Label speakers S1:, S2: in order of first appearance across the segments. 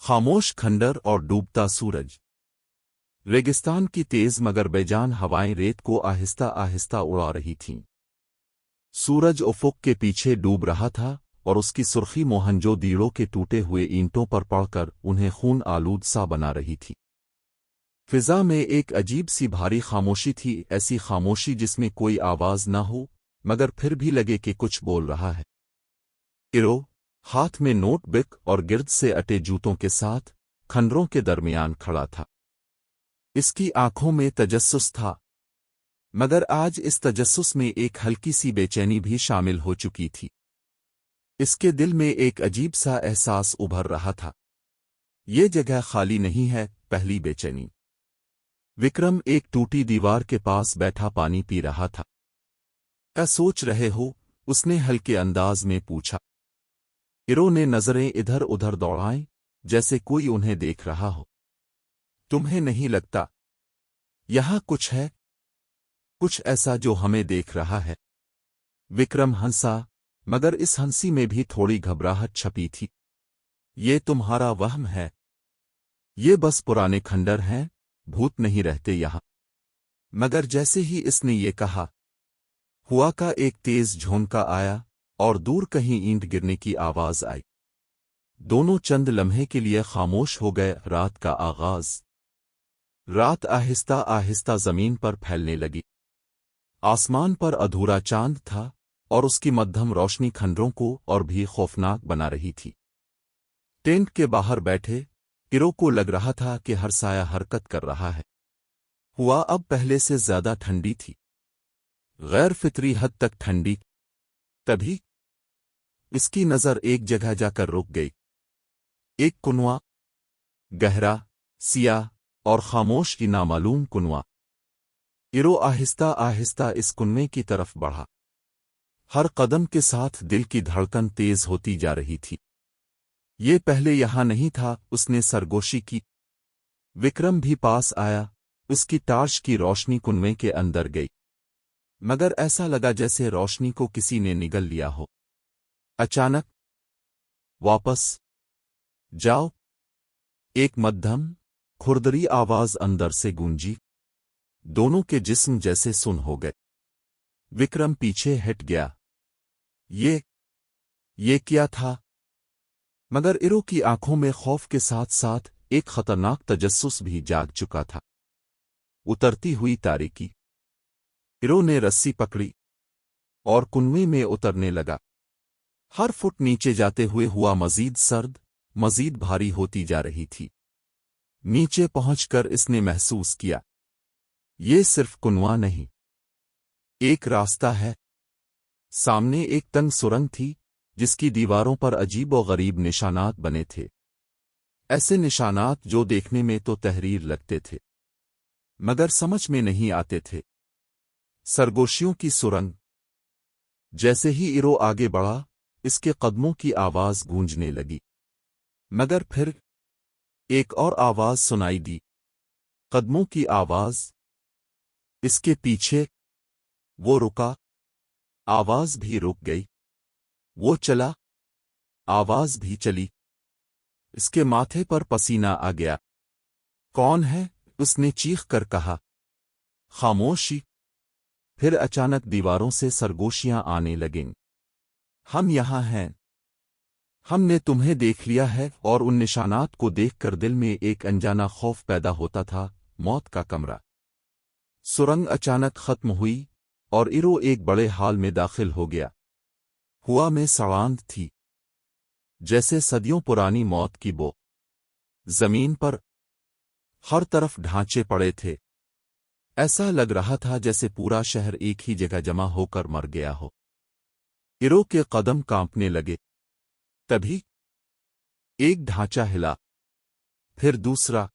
S1: خاموش کھنڈر اور ڈوبتا سورج۔ ریگستان کی تیز مگر بیجان ہوائیں ریت کو آہستہ آہستہ اڑا رہی تھیں۔ سورج افق کے پیچھے ڈوب رہا تھا اور اس کی سرخی موہنجو دیڑوں کے ٹوٹے ہوئے اینٹوں پر پڑ کر انہیں خون آلود سا بنا رہی تھی۔ فضا میں ایک عجیب سی بھاری خاموشی تھی، ایسی خاموشی جس میں کوئی آواز نہ ہو مگر پھر بھی لگے کہ کچھ بول رہا ہے۔ ایرو ہاتھ میں نوٹ بک اور گرد سے اٹے جوتوں کے ساتھ کھنڈروں کے درمیان کھڑا تھا۔ اس کی آنکھوں میں تجسس تھا، مگر آج اس تجسس میں ایک ہلکی سی بے چینی بھی شامل ہو چکی تھی۔ اس کے دل میں ایک عجیب سا احساس ابھر رہا تھا، یہ جگہ خالی نہیں ہے۔ پہلی بے چینی۔ وکرم ایک ٹوٹی دیوار کے پاس بیٹھا پانی پی رہا تھا۔ کیا سوچ رہے ہو؟ اس نے ہلکے انداز میں پوچھا۔ ایرو نے نظریں ادھر ادھر دوڑائیں جیسے کوئی انہیں دیکھ رہا ہو۔ تمہیں نہیں لگتا یہاں کچھ ہے، کچھ ایسا جو ہمیں دیکھ رہا ہے؟ وکرم ہنسا، مگر اس ہنسی میں بھی تھوڑی گھبراہٹ چھپی تھی۔ یہ تمہارا وہم ہے، یہ بس پرانے کھنڈر ہیں، بھوت نہیں رہتے یہاں۔ مگر جیسے ہی اس نے یہ کہا، ہوا کا ایک تیز جھونکا آیا اور دور کہیں اینٹ گرنے کی آواز آئی۔ دونوں چند لمحے کے لیے خاموش ہو گئے۔ رات کا آغاز۔ رات آہستہ آہستہ زمین پر پھیلنے لگی۔ آسمان پر ادھورا چاند تھا اور اس کی مدھم روشنی کھنڈروں کو اور بھی خوفناک بنا رہی تھی۔ ٹینٹ کے باہر بیٹھے ایرو کو لگ رہا تھا کہ ہر سایہ حرکت کر رہا ہے۔ ہوا اب پہلے سے زیادہ ٹھنڈی تھی، غیر فطری حد تک ٹھنڈی۔ تبھی اس کی نظر ایک جگہ جا کر رک گئی، ایک کنواں، گہرا، سیاہ اور خاموش کی نامعلوم کنواں۔ ایرو آہستہ آہستہ اس کنویں کی طرف بڑھا۔ ہر قدم کے ساتھ دل کی دھڑکن تیز ہوتی جا رہی تھی۔ یہ پہلے یہاں نہیں تھا، اس نے سرگوشی کی۔ وکرم بھی پاس آیا، اس کی ٹارچ کی روشنی کنویں کے اندر گئی، مگر ایسا لگا جیسے روشنی کو کسی نے نگل لیا ہو۔ اچانک، واپس جاؤ، ایک مدھم کھردری آواز اندر سے گونجی۔ دونوں کے جسم جیسے سن ہو گئے۔ وکرم پیچھے ہٹ گیا۔ یہ کیا تھا؟ مگر ایرو کی آنکھوں میں خوف کے ساتھ ساتھ ایک خطرناک تجسس بھی جاگ چکا تھا۔ اترتی ہوئی تاریکی۔ ایرو نے رسی پکڑی اور کنویں میں اترنے لگا۔ ہر فٹ نیچے جاتے ہوئے ہوا مزید سرد، مزید بھاری ہوتی جا رہی تھی۔ نیچے پہنچ کر اس نے محسوس کیا، یہ صرف کنواں نہیں، ایک راستہ ہے۔ سامنے ایک تنگ سرنگ تھی جس کی دیواروں پر عجیب و غریب نشانات بنے تھے، ایسے نشانات جو دیکھنے میں تو تحریر لگتے تھے مگر سمجھ میں نہیں آتے تھے۔ سرگوشیوں کی سرنگ۔ جیسے ہی ایرو آگے بڑھا، اس کے قدموں کی آواز گونجنے لگی، مگر پھر ایک اور آواز سنائی دی، قدموں کی آواز۔ اس کے پیچھے وہ رکا، آواز بھی رک گئی۔ وہ چلا، آواز بھی چلی۔ اس کے ماتھے پر پسینہ آ گیا۔ کون ہے؟ اس نے چیخ کر کہا۔ خاموشی۔ پھر اچانک دیواروں سے سرگوشیاں آنے لگیں۔ ہم یہاں ہیں، ہم نے تمہیں دیکھ لیا ہے۔ اور ان نشانات کو دیکھ کر دل میں ایک انجانا خوف پیدا ہوتا تھا، موت کا کمرہ۔ سرنگ اچانک ختم ہوئی اور ایرو ایک بڑے ہال میں داخل ہو گیا۔ ہوا میں سڑاند تھی، جیسے صدیوں پرانی موت کی بو۔ زمین پر ہر طرف ڈھانچے پڑے تھے، ایسا لگ رہا تھا جیسے پورا شہر ایک ہی جگہ جمع ہو کر مر گیا ہو۔ ایرو کے قدم کانپنے لگے۔ تبھی ایک ڈھانچہ ہلا، پھر دوسرا،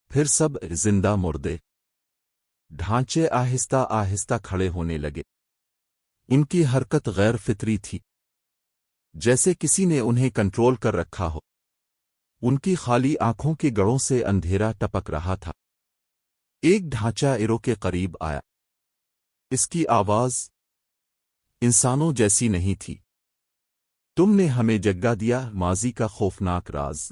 S1: پھر سب زندہ مردے۔ ڈھانچے آہستہ آہستہ کھڑے ہونے لگے۔ ان کی حرکت غیر فطری تھی، جیسے کسی نے انہیں کنٹرول کر رکھا ہو۔ ان کی خالی آنکھوں کی گڑوں سے اندھیرا ٹپک رہا تھا۔ ایک ڈھانچہ ایرو کے قریب آیا۔ اس کی آواز انسانوں جیسی نہیں تھی۔ تم نے ہمیں جگہ دیا، ماضی کا خوفناک راز۔